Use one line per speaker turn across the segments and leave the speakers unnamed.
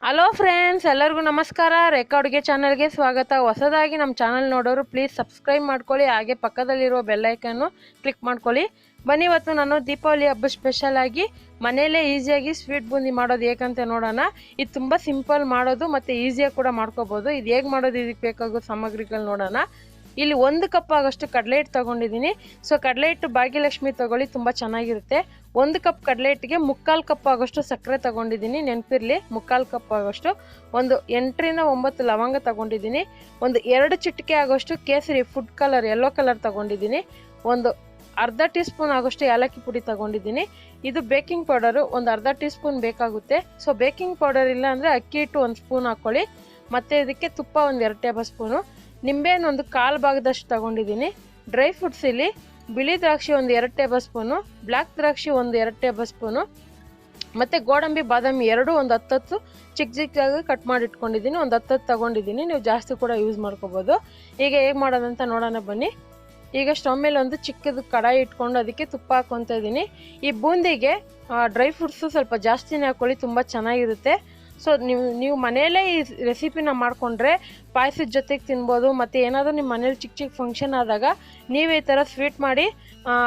Hello friends, ಎಲ್ಲರಿಗೂ ನಮಸ್ಕಾರ. ರೇಖಾ ಅಡುಗೆ ಚಾನಲ್ಗೆ ಸ್ವಾಗತ. ಹೊಸದಾಗಿ ನಮ್ಮ ಚಾನಲ್ ನೋಡೋರು ಪ್ಲೀಸ್ ಸಬ್ಸ್ಕ್ರೈಬ್ ಮಾಡ್ಕೊಳ್ಳಿ, ಹಾಗೆ ಪಕ್ಕದಲ್ಲಿರುವ ಬೆಲ್ ಐಕನ್ನು ಕ್ಲಿಕ್ ಮಾಡ್ಕೊಳ್ಳಿ. ಬನ್ನಿ, ಇವತ್ತು ನಾನು ದೀಪಾವಳಿ ಹಬ್ಬ ಸ್ಪೆಷಲ್ ಆಗಿ ಮನೆಯಲ್ಲೇ ಈಸಿಯಾಗಿ ಸ್ವೀಟ್ ಬೂಂದಿ ಮಾಡೋದು ಹೇಗಂತ ನೋಡೋಣ. ಇದು ತುಂಬ ಸಿಂಪಲ್ ಮಾಡೋದು ಮತ್ತು ಈಸಿಯಾಗಿ ಕೂಡ ಮಾಡ್ಕೋಬೋದು. ಇದು ಹೇಗೆ ಮಾಡೋದು, ಇದಕ್ಕೆ ಬೇಕಾಗೋ ಸಾಮಗ್ರಿಗಳು ನೋಡೋಣ. ಇಲ್ಲಿ 1 ಕಪ್ ಆಗೋಷ್ಟು ಕಡಲೆ ಹಿಟ್ಟು ತೊಗೊಂಡಿದ್ದೀನಿ. ಸೊ ಕಡಲೆ ಹಿಟ್ಟು ಭಾಗ್ಯಲಕ್ಷ್ಮಿ ತೊಗೊಳ್ಳಿ, ತುಂಬ ಚೆನ್ನಾಗಿರುತ್ತೆ. 1 ಕಪ್ ಕಡಲೆ ಹಿಟ್ಟಿಗೆ 3/4 ಕಪ್ ಆಗೋಷ್ಟು ಸಕ್ಕರೆ ತೊಗೊಂಡಿದ್ದೀನಿ, ನೆನಪಿರಲಿ 3/4 ಕಪ್ ಆಗೋಷ್ಟು. ಒಂದು 8 ರಿಂದ 9 ಲವಂಗ ತೊಗೊಂಡಿದ್ದೀನಿ. ಒಂದು 2 ಚಿಟಿಕೆ ಆಗೋಷ್ಟು ಕೇಸರಿ ಫುಡ್ ಕಲರ್ ಯೆಲ್ಲೋ ಕಲರ್ ತೊಗೊಂಡಿದ್ದೀನಿ. ಒಂದು ಅರ್ಧ ಟೀ ಸ್ಪೂನ್ ಆಗೋಷ್ಟು ಏಲಕ್ಕಿ ಪುಡಿ ತೊಗೊಂಡಿದ್ದೀನಿ. ಇದು ಬೇಕಿಂಗ್ ಪೌಡರು, ಒಂದು ಅರ್ಧ ಟೀ ಸ್ಪೂನ್ ಬೇಕಾಗುತ್ತೆ. ಸೊ ಬೇಕಿಂಗ್ ಪೌಡರ್ ಇಲ್ಲ ಅಂದರೆ ಅಕ್ಕಿ ಹಿಟ್ಟು 1 ಸ್ಪೂನ್ ಹಾಕ್ಕೊಳ್ಳಿ. ಮತ್ತು ಇದಕ್ಕೆ ತುಪ್ಪ ಒಂದು 2 ಟೇಬಲ್ ಸ್ಪೂನು, ನಿಂಬೆಹಣ್ಣು ಒಂದು 1/4 ಭಾಗದಷ್ಟು ತೊಗೊಂಡಿದ್ದೀನಿ. ಡ್ರೈ ಫ್ರೂಟ್ಸ್ ಇಲ್ಲಿ ಬಿಳಿ ದ್ರಾಕ್ಷಿ ಒಂದು 2 ಟೇಬಲ್ ಸ್ಪೂನು, ಬ್ಲ್ಯಾಕ್ ದ್ರಾಕ್ಷಿ ಒಂದು 2 ಟೇಬಲ್ ಸ್ಪೂನು, ಮತ್ತು ಗೋಡಂಬಿ ಬಾದಾಮಿ ಎರಡು ಒಂದು 10 ಚಿಕ್ಕ ಚಿಕ್ಕದಾಗಿ ಕಟ್ ಮಾಡಿ ಇಟ್ಕೊಂಡಿದ್ದೀನಿ. ಒಂದು 10 ತೊಗೊಂಡಿದ್ದೀನಿ, ನೀವು ಜಾಸ್ತಿ ಕೂಡ ಯೂಸ್ ಮಾಡ್ಕೋಬೋದು. ಈಗ ಹೇಗೆ ಮಾಡೋದಂತ ನೋಡೋಣ ಬನ್ನಿ. ಈಗ ಸ್ಟವ್ ಮೇಲೆ ಒಂದು ಚಿಕ್ಕದು ಕಡಾಯಿ ಇಟ್ಕೊಂಡು ಅದಕ್ಕೆ ತುಪ್ಪ ಹಾಕ್ಕೊತಾ ಇದ್ದೀನಿ. ಈ ಬೂಂದಿಗೆ ಡ್ರೈ ಫ್ರೂಟ್ಸು ಸ್ವಲ್ಪ ಜಾಸ್ತಿನೇ ಹಾಕ್ಕೊಳ್ಳಿ, ತುಂಬ ಚೆನ್ನಾಗಿರುತ್ತೆ. ಸೊ ನೀವು ಮನೆಯಲ್ಲೇ ಈ ರೆಸಿಪಿನ ಮಾಡಿಕೊಂಡ್ರೆ ಪಾಯಸದ ಜೊತೆಗೆ ತಿನ್ಬೋದು. ಮತ್ತು ಏನಾದರೂ ನಿಮ್ಮ ಮನೇಲಿ ಚಿಕ್ಕ ಚಿಕ್ಕ ಫಂಕ್ಷನ್ ಆದಾಗ ನೀವು ಈ ಥರ ಸ್ವೀಟ್ ಮಾಡಿ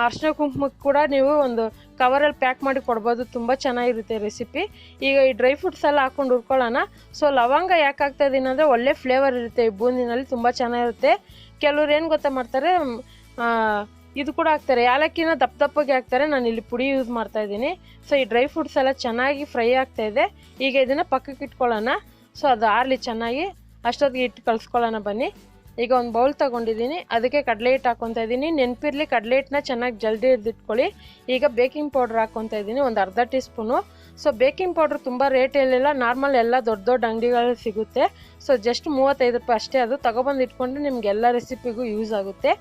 ಅರ್ಶಿನ ಕುಂಕುಮಕ್ಕೆ ಕೂಡ ನೀವು ಒಂದು ಕವರಲ್ಲಿ ಪ್ಯಾಕ್ ಮಾಡಿ ಕೊಡ್ಬೋದು. ತುಂಬ ಚೆನ್ನಾಗಿರುತ್ತೆ ರೆಸಿಪಿ. ಈಗ ಈ ಡ್ರೈ ಫ್ರೂಟ್ಸ್ ಎಲ್ಲ ಹಾಕ್ಕೊಂಡು ಹುರ್ಕೊಳ್ಳೋಣ. ಸೊ ಲವಂಗ ಯಾಕೆ ಹಾಕ್ತಾಯಿದ್ದೀನಿ ಅಂದರೆ ಒಳ್ಳೆ ಫ್ಲೇವರ್ ಇರುತ್ತೆ ಈ ಬೂಂದಿನಲ್ಲಿ, ತುಂಬ ಚೆನ್ನಾಗಿರುತ್ತೆ. ಕೆಲವ್ರು ಏನು ಗೊತ್ತಾ ಮಾಡ್ತಾರೆ, ಇದು ಕೂಡ ಹಾಕ್ತಾರೆ, ಏಲಕ್ಕಿನ ದಪ್ಪಗೆ ಹಾಕ್ತಾರೆ. ನಾನು ಇಲ್ಲಿ ಪುಡಿ ಯೂಸ್ ಮಾಡ್ತಾ ಇದ್ದೀನಿ. ಸೊ ಈ ಡ್ರೈ ಫ್ರೂಟ್ಸ್ ಎಲ್ಲ ಚೆನ್ನಾಗಿ ಫ್ರೈ ಆಗ್ತಾ ಇದೆ. ಈಗ ಇದನ್ನು ಪಕ್ಕಕ್ಕೆ ಇಟ್ಕೊಳ್ಳೋಣ. ಸೊ ಅದು ಆರಲಿ ಚೆನ್ನಾಗಿ, ಅಷ್ಟೊತ್ತಿಗೆ ಇಟ್ಟು ಕಲಿಸ್ಕೊಳ್ಳೋಣ ಬನ್ನಿ. ಈಗ ಒಂದು ಬೌಲ್ ತೊಗೊಂಡಿದ್ದೀನಿ, ಅದಕ್ಕೆ ಕಡಲೆ ಹಿಟ್ಟು ಹಾಕ್ಕೊತಾ ಇದ್ದೀನಿ. ನೆನಪಿರಲಿ ಕಡಲೆ ಹಿಟ್ಟನ್ನ ಚೆನ್ನಾಗಿ ಜಲ್ದಿ ಹಿಡಿದಿಟ್ಕೊಳ್ಳಿ. ಈಗ ಬೇಕಿಂಗ್ ಪೌಡ್ರ್ ಹಾಕ್ಕೊತಾ ಇದ್ದೀನಿ, ಒಂದು ಅರ್ಧ tea spoon. So baking powder ತುಂಬ ರೇಟಲ್ಲೆಲ್ಲ ನಾರ್ಮಲ್ ಎಲ್ಲ ದೊಡ್ಡ ಅಂಗಡಿಗಳಲ್ಲಿ ಸಿಗುತ್ತೆ. ಸೊ ಜಸ್ಟ್ 35 ರೂಪಾಯಿ ಅಷ್ಟೇ. ಅದು ತೊಗೊಬಂದು ಇಟ್ಕೊಂಡ್ರೆ ನಿಮ್ಗೆ ಎಲ್ಲ ರೆಸಿಪಿಗೂ ಯೂಸ್ ಆಗುತ್ತೆ.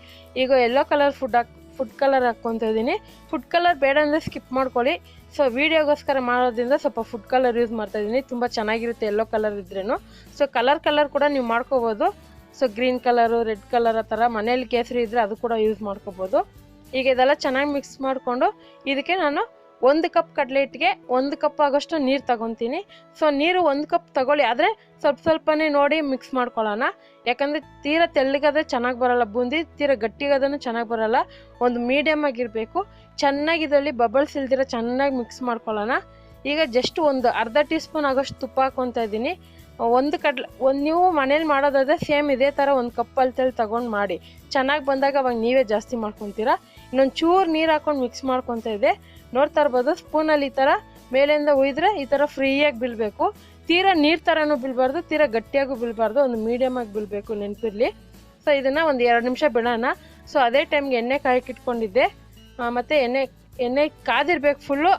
ಈಗ ಯೆಲ್ಲೋ ಕಲರ್ ಫುಡ್ ಕಲರ್ ಹಾಕ್ಕೊತಾ ಇದ್ದೀನಿ. ಫುಡ್ ಕಲರ್ ಬೇಡ ಅಂದರೆ ಸ್ಕಿಪ್ ಮಾಡ್ಕೊಳ್ಳಿ. ಸೊ ವೀಡಿಯೋಗೋಸ್ಕರ ಮಾಡೋದ್ರಿಂದ ಸ್ವಲ್ಪ ಫುಡ್ ಕಲರ್ ಯೂಸ್ ಮಾಡ್ತಾ ಇದ್ದೀನಿ, ತುಂಬ ಚೆನ್ನಾಗಿರುತ್ತೆ ಯೆಲ್ಲೋ ಕಲರ್ ಇದ್ರೂ. ಸೊ ಕಲರ್ ಕೂಡ ನೀವು ಮಾಡ್ಕೋಬೋದು. So green colour, red colour ಆ ಥರ ಮನೇಲಿ ಕೇಸರಿ ಇದ್ದರೆ ಅದು ಕೂಡ ಯೂಸ್ ಮಾಡ್ಕೋಬೋದು. ಈಗ ಇದೆಲ್ಲ ಚೆನ್ನಾಗಿ ಮಿಕ್ಸ್ ಮಾಡಿಕೊಂಡು ಇದಕ್ಕೆ ನಾನು 1 ಕಪ್ ಕಡಲೆ ಹಿಟ್ಟಿಗೆ 1 ಕಪ್ ಆಗೋಷ್ಟು ನೀರು ತಗೊತೀನಿ. ಸೊ ನೀರು 1 ಕಪ್ ತಗೊಳ್ಳಿ, ಆದರೆ ಸ್ವಲ್ಪನೇ ನೋಡಿ ಮಿಕ್ಸ್ ಮಾಡ್ಕೊಳ್ಳೋಣ. ಯಾಕಂದರೆ ತೀರ ತೆಳ್ಳಗಾದ್ರೆ ಚೆನ್ನಾಗಿ ಬರೋಲ್ಲ ಬೂಂದಿ, ತೀರ ಗಟ್ಟಿಗಾದ್ರೂ ಚೆನ್ನಾಗಿ ಬರೋಲ್ಲ. ಒಂದು ಮೀಡಿಯಮ್ ಆಗಿರಬೇಕು. ಚೆನ್ನಾಗಿ ಇದರಲ್ಲಿ ಬಬಲ್ಸ್ ಇಲ್ದಿರ ಚೆನ್ನಾಗಿ ಮಿಕ್ಸ್ ಮಾಡ್ಕೊಳ್ಳೋಣ. ಈಗ ಜಸ್ಟ್ ಒಂದು ಅರ್ಧ ಟೀ ಸ್ಪೂನ್ ಆಗೋಷ್ಟು ತುಪ್ಪ ಹಾಕ್ಕೊತಾ ಇದ್ದೀನಿ. ನೀವು ಮನೇಲಿ ಮಾಡೋದಾದರೆ ಸೇಮ್ ಇದೇ ಥರ 1 ಕಪ್ ಅಳತೆಯಲ್ಲಿ ತೊಗೊಂಡು ಮಾಡಿ. ಚೆನ್ನಾಗಿ ಬಂದಾಗ ಅವಾಗ ನೀವೇ ಜಾಸ್ತಿ ಮಾಡ್ಕೊತೀರಾ. ಇನ್ನೊಂದು ಚೂರು ನೀರು ಹಾಕ್ಕೊಂಡು ಮಿಕ್ಸ್ ಮಾಡ್ಕೊತಾ ಇದೆ. ನೋಡ್ತಾ ಇರ್ಬೋದು, ಸ್ಪೂನಲ್ಲಿ ಈ ಥರ ಮೇಲಿಂದ ಉಯ್ದರೆ ಈ ಥರ ಫ್ರೀಯಾಗಿ ಬೀಳಬೇಕು. ತೀರಾ ನೀರು ಥರನೂ ಬೀಳಬಾರ್ದು, ತೀರಾ ಗಟ್ಟಿಯಾಗೂ ಬೀಳಬಾರ್ದು, ಒಂದು ಮೀಡಿಯಮಾಗಿ ಬೀಳಬೇಕು, ನೆನಪಿರಲಿ. ಸೊ ಇದನ್ನು ಒಂದು 2 ನಿಮಿಷ ಬಿಡೋಣ. ಸೊ ಅದೇ ಟೈಮ್ಗೆ ಎಣ್ಣೆ ಕಾಯಕ್ಕೆ ಇಟ್ಕೊಂಡಿದ್ದೆ. ಮತ್ತು ಎಣ್ಣೆ ಕಾದಿರ್ಬೇಕು ಫುಲ್ಲು.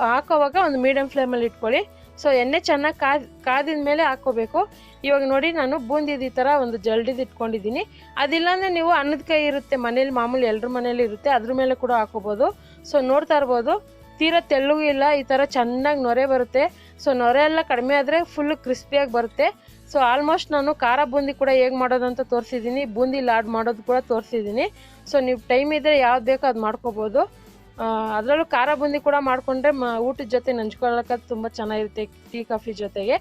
ಹಾಕೋವಾಗ ಒಂದು ಮೀಡಿಯಮ್ ಫ್ಲೇಮಲ್ಲಿ ಇಟ್ಕೊಳ್ಳಿ. ಸೊ ಎಣ್ಣೆ ಚೆನ್ನಾಗಿ ಕಾದಿದ ಮೇಲೆ ಹಾಕ್ಕೋಬೇಕು. ಇವಾಗ ನೋಡಿ, ನಾನು ಬೂಂದಿದು ಈ ಥರ ಒಂದು ಜಲ್ಡಿದು ಇಟ್ಕೊಂಡಿದ್ದೀನಿ. ಅದಿಲ್ಲಾಂದರೆ ನೀವು ಅನ್ನದ ಕೈ ಇರುತ್ತೆ ಮನೇಲಿ, ಮಾಮೂಲಿ ಎಲ್ಲರ ಮನೇಲಿ ಇರುತ್ತೆ, ಅದ್ರ ಮೇಲೆ ಕೂಡ ಹಾಕೋಬೋದು. ಸೊ ನೋಡ್ತಾ ಇರ್ಬೋದು, ತೀರಾ ತೆಳ್ಳಗೂ ಇಲ್ಲ, ಈ ಥರ ಚೆನ್ನಾಗಿ ನೊರೆ ಬರುತ್ತೆ. ಸೊ ನೊರೆ ಎಲ್ಲ ಕಡಿಮೆ ಆದರೆ ಫುಲ್ಲು ಕ್ರಿಸ್ಪಿಯಾಗಿ ಬರುತ್ತೆ. ಸೊ ಆಲ್ಮೋಸ್ಟ್ ನಾನು ಖಾರ ಬೂಂದಿ ಕೂಡ ಹೇಗೆ ಮಾಡೋದಂತ ತೋರಿಸಿದ್ದೀನಿ, ಬೂಂದಿ ಲಾಡ್ ಮಾಡೋದು ಕೂಡ ತೋರಿಸಿದ್ದೀನಿ. ಸೊ ನೀವು ಟೈಮ್ ಇದ್ದರೆ ಯಾವ್ದು ಬೇಕೋ ಅದು ಮಾಡ್ಕೋಬೋದು. ಅದರಲ್ಲೂ ಖಾರ ಬೂಂದಿ ಕೂಡ ಮಾಡಿಕೊಂಡ್ರೆ ಊಟದ ಜೊತೆ ನಂಚ್ಕೊಳ್ಳೋಕೆ ತುಂಬ ಚೆನ್ನಾಗಿರುತ್ತೆ, ಟೀ ಕಾಫಿ ಜೊತೆಗೆ.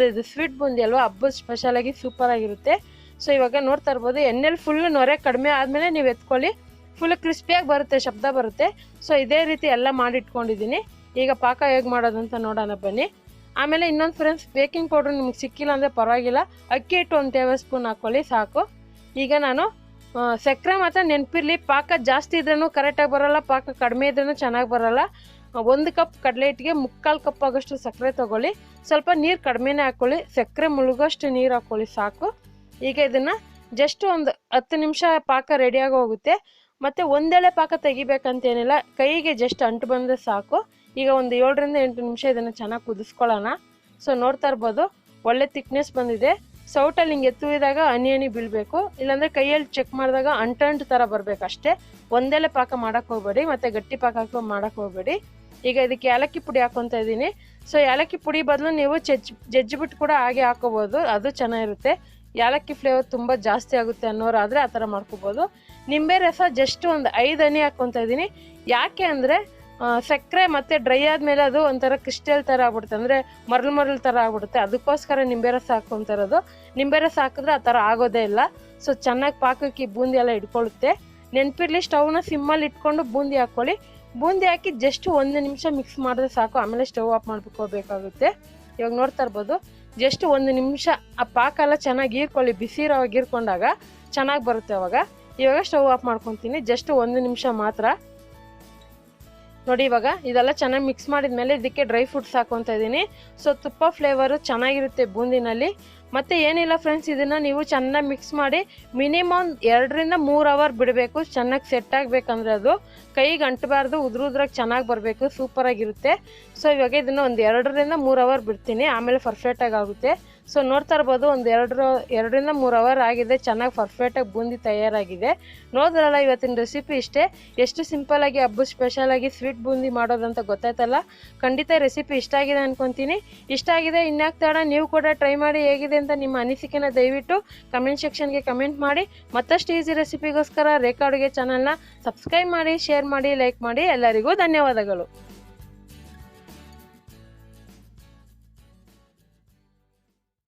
ಇದು ಸ್ವೀಟ್ ಬೂಂದಿ ಅಲ್ವಾ, ಹಬ್ಬದ ಸ್ಪೆಷಲಾಗಿ ಸೂಪರಾಗಿರುತ್ತೆ. ಸೊ ಇವಾಗ ನೋಡ್ತಾ ಇರ್ಬೋದು, ಎಣ್ಣೆಲಿ ಫುಲ್ಲು ನೊರೆ ಕಡಿಮೆ ಆದಮೇಲೆ ನೀವು ಎತ್ಕೊಳ್ಳಿ, ಫುಲ್ ಕ್ರಿಸ್ಪಿಯಾಗಿ ಬರುತ್ತೆ, ಶಬ್ದ ಬರುತ್ತೆ. ಸೊ ಇದೇ ರೀತಿ ಎಲ್ಲ ಮಾಡಿಟ್ಕೊಂಡಿದ್ದೀನಿ. ಈಗ ಪಾಕ ಹೇಗೆ ಮಾಡೋದಂತ ನೋಡೋಣ ಬನ್ನಿ. ಆಮೇಲೆ ಇನ್ನೊಂದು ಫ್ರೆಂಡ್ಸ್, ಬೇಕಿಂಗ್ ಪೌಡ್ರ್ ನಿಮ್ಗೆ ಸಿಕ್ಕಿಲ್ಲ ಅಂದರೆ ಪರವಾಗಿಲ್ಲ, ಅಕ್ಕಿ ಹಿಟ್ಟು 1 ಟೇಬಲ್ ಸ್ಪೂನ್ ಹಾಕ್ಕೊಳ್ಳಿ ಸಾಕು. ಈಗ ನಾನು ಸಕ್ಕರೆ ಮಾತ್ರ ನೆನಪಿರಲಿ, ಪಾಕ ಜಾಸ್ತಿ ಇದ್ರೂ ಕರೆಕ್ಟಾಗಿ ಬರೋಲ್ಲ, ಪಾಕ ಕಡಿಮೆ ಇದ್ರೂ ಚೆನ್ನಾಗಿ ಬರೋಲ್ಲ. 1 ಕಪ್ ಕಡಲೆ ಹಿಟ್ಟಿಗೆ 3/4 ಕಪ್ ಆಗೋಷ್ಟು ಸಕ್ಕರೆ ತೊಗೊಳ್ಳಿ. ಸ್ವಲ್ಪ ನೀರು ಕಡಿಮೆನೇ ಹಾಕ್ಕೊಳ್ಳಿ, ಸಕ್ಕರೆ ಮುಳುಗೋಷ್ಟು ನೀರು ಹಾಕ್ಕೊಳ್ಳಿ ಸಾಕು. ಈಗ ಇದನ್ನು ಜಸ್ಟ್ ಒಂದು 10 ನಿಮಿಷ ಪಾಕ ರೆಡಿಯಾಗಿ ಹೋಗುತ್ತೆ. ಮತ್ತು ಒಂದೆಳೆ ಪಾಕ ತೆಗಿಬೇಕಂತೇನಿಲ್ಲ, ಕೈಗೆ ಜಸ್ಟ್ ಅಂಟು ಬಂದರೆ ಸಾಕು. ಈಗ ಒಂದು 7 ರಿಂದ 8 ನಿಮಿಷ ಇದನ್ನು ಚೆನ್ನಾಗಿ ಕುದಿಸ್ಕೊಳ್ಳೋಣ. ಸೊ ನೋಡ್ತಾ ಇರ್ಬೋದು, ಒಳ್ಳೆ ಥಿಕ್ನೆಸ್ ಬಂದಿದೆ. ಸೌಟಲ್ಲಿ ಹಿಂಗೆ ಎತ್ತುವಿದಾಗ ಹನಿ ಬೀಳಬೇಕು, ಇಲ್ಲಾಂದರೆ ಕೈಯಲ್ಲಿ ಚೆಕ್ ಮಾಡಿದಾಗ ಅಂಟು ಥರ ಬರಬೇಕು ಅಷ್ಟೇ. ಒಂದೆಲೆ ಪಾಕ ಮಾಡೋಕ್ಕೆ ಹೋಗಬೇಡಿ, ಮತ್ತು ಗಟ್ಟಿ ಪಾಕ ಹಾಕಿ ಮಾಡೋಕ್ಕೆ ಹೋಗಬೇಡಿ. ಈಗ ಇದಕ್ಕೆ ಏಲಕ್ಕಿ ಪುಡಿ ಹಾಕ್ಕೊತಾ ಇದ್ದೀನಿ. ಸೊ ಏಲಕ್ಕಿ ಪುಡಿ ಬದಲು ನೀವು ಜಜ್ಜಿಬಿಟ್ಟು ಕೂಡ ಹಾಗೆ ಹಾಕೋಬೋದು, ಅದು ಚೆನ್ನಾಗಿರುತ್ತೆ. ಏಲಕ್ಕಿ ಫ್ಲೇವರ್ ತುಂಬ ಜಾಸ್ತಿ ಆಗುತ್ತೆ ಅನ್ನೋರಾದರೆ ಆ ಥರ ಮಾಡ್ಕೋಬೋದು. ನಿಂಬೆ ರಸ ಜಸ್ಟ್ ಒಂದು 5 ಹನಿ ಹಾಕ್ಕೊತಾ ಇದ್ದೀನಿ. ಯಾಕೆ ಅಂದರೆ ಸಕ್ಕರೆ ಮತ್ತು ಡ್ರೈ ಆದಮೇಲೆ ಅದು ಒಂಥರ ಕ್ರಿಸ್ಟಲ್ ಥರ ಆಗ್ಬಿಡುತ್ತೆ, ಅಂದರೆ ಮರಳು ಥರ ಆಗ್ಬಿಡುತ್ತೆ. ಅದಕ್ಕೋಸ್ಕರ ನಿಂಬೆ ರಸ ಹಾಕ್ಕೊಂತಿರೋದು. ನಿಂಬೆ ರಸ ಹಾಕಿದ್ರೆ ಆ ಥರ ಆಗೋದೇ ಇಲ್ಲ. ಸೊ ಚೆನ್ನಾಗಿ ಪಾಕಕ್ಕೆ ಬೂಂದಿ ಎಲ್ಲ ಇಟ್ಕೊಳ್ಳುತ್ತೆ. ನೆನಪಿರಲಿ, ಸ್ಟವ್ನ ಸಿಮ್ಮಲ್ಲಿ ಇಟ್ಕೊಂಡು ಬೂಂದಿ ಹಾಕ್ಕೊಳ್ಳಿ. ಬೂಂದಿ ಹಾಕಿ ಜಸ್ಟ್ 1 ನಿಮಿಷ ಮಿಕ್ಸ್ ಮಾಡಿದ್ರೆ ಸಾಕು. ಆಮೇಲೆ ಸ್ಟವ್ ಆಫ್ ಮಾಡ್ಬೇಕಾಗುತ್ತೆ. ಇವಾಗ ನೋಡ್ತಾ ಇರ್ಬೋದು, ಜಸ್ಟ್ 1 ನಿಮಿಷ ಆ ಪಾಕ ಎಲ್ಲ ಚೆನ್ನಾಗಿ ಹೀರ್ಕೊಳ್ಳಿ. ಬಿಸಿ ಇರೋವಾಗ ಹೀರ್ಕೊಂಡಾಗ ಚೆನ್ನಾಗಿ ಬರುತ್ತೆ ಅವಾಗ. ಇವಾಗ ಸ್ಟವ್ ಆಫ್ ಮಾಡ್ಕೊತೀನಿ, ಜಸ್ಟ್ 1 ನಿಮಿಷ ಮಾತ್ರ. ನೋಡಿ, ಇವಾಗ ಇದೆಲ್ಲ ಚೆನ್ನಾಗಿ ಮಿಕ್ಸ್ ಮಾಡಿದ್ಮೇಲೆ ಇದಕ್ಕೆ ಡ್ರೈ ಫ್ರೂಟ್ಸ್ ಹಾಕ್ಕೊತಾ ಇದ್ದೀನಿ. ಸೊ ತುಪ್ಪ ಫ್ಲೇವರು ಚೆನ್ನಾಗಿರುತ್ತೆ ಬೂಂದಿನಲ್ಲಿ. ಮತ್ತು ಏನಿಲ್ಲ ಫ್ರೆಂಡ್ಸ್, ಇದನ್ನು ನೀವು ಚೆನ್ನಾಗಿ ಮಿಕ್ಸ್ ಮಾಡಿ ಮಿನಿಮಮ್ 2 ರಿಂದ 3 ಅವರ್ ಬಿಡಬೇಕು. ಚೆನ್ನಾಗಿ ಸೆಟ್ ಆಗಬೇಕಂದ್ರೆ ಅದು ಕೈಗೆ ಅಂಟಬಾರ್ದು, ಉದ್ರಾಗಿ ಚೆನ್ನಾಗಿ ಬರಬೇಕು, ಸೂಪರಾಗಿರುತ್ತೆ. ಸೊ ಇವಾಗ ಇದನ್ನು ಒಂದು 2 ರಿಂದ 3 ಅವರ್ ಬಿಡ್ತೀನಿ, ಆಮೇಲೆ ಪರ್ಫೆಕ್ಟಾಗಿ ಆಗುತ್ತೆ. ಸೊ ನೋಡ್ತಾ ಇರ್ಬೋದು, ಒಂದು 2 ರಿಂದ 3 ಅವರ್ ಆಗಿದೆ. ಚೆನ್ನಾಗಿ ಪರ್ಫೆಕ್ಟಾಗಿ ಬೂಂದಿ ತಯಾರಾಗಿದೆ. ನೋಡಿದ್ರಲ್ಲ, ಇವತ್ತಿನ ರೆಸಿಪಿ ಇಷ್ಟೇ. ಎಷ್ಟು ಸಿಂಪಲ್ಲಾಗಿ ಹಬ್ಬ ಸ್ಪೆಷಲಾಗಿ ಸ್ವೀಟ್ ಬೂಂದಿ ಮಾಡೋದಂತ ಗೊತ್ತಾಯ್ತಲ್ಲ. ಖಂಡಿತ ರೆಸಿಪಿ ಇಷ್ಟ ಆಗಿದೆ ಅನ್ಕೊತೀನಿ. ಇಷ್ಟ ಆಗಿದೆ, ಇನ್ಯಾಕೆ ತಡ, ನೀವು ಕೂಡ ಟ್ರೈ ಮಾಡಿ ಹೇಗಿದೆ ಅಂತ ನಿಮ್ಮ ಅನಿಸಿಕೆನ ದಯವಿಟ್ಟು ಕಮೆಂಟ್ ಸೆಕ್ಷನ್ಗೆ ಕಮೆಂಟ್ ಮಾಡಿ. ಮತ್ತಷ್ಟು ಈಸಿ ರೆಸಿಪಿಗೋಸ್ಕರ ರೇಖಾ ಅಡುಗೆ ಚಾನಲ್ನ ಸಬ್ಸ್ಕ್ರೈಬ್ ಮಾಡಿ, ಶೇರ್ ಮಾಡಿ, ಲೈಕ್ ಮಾಡಿ. ಎಲ್ಲರಿಗೂ ಧನ್ಯವಾದಗಳು.